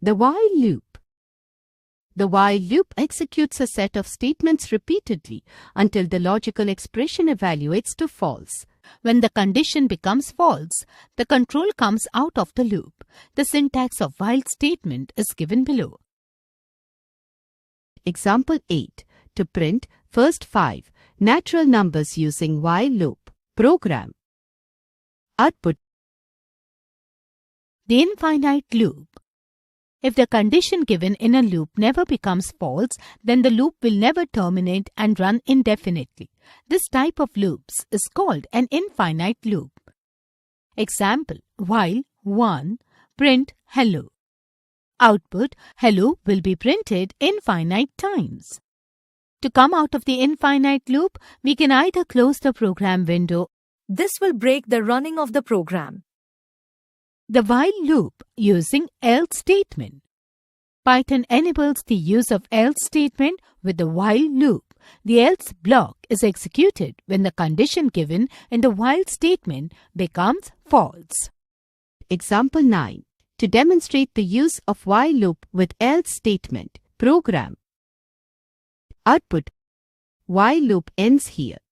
The while loop. The while loop executes a set of statements repeatedly until the logical expression evaluates to false. When the condition becomes false, the control comes out of the loop. The syntax of while statement is given below. Example 8. To print first 5 natural numbers using while loop. Program. Output. The infinite loop. If the condition given in a loop never becomes false, then the loop will never terminate and run indefinitely. This type of loops is called an infinite loop. Example, while 1, print hello. Output, hello will be printed infinite times. To come out of the infinite loop, we can either close the program window. This will break the running of the program. The while loop using else statement. Python enables the use of else statement with the while loop. The else block is executed when the condition given in the while statement becomes false. Example 9. To demonstrate the use of while loop with else statement, program. Output. While loop ends here.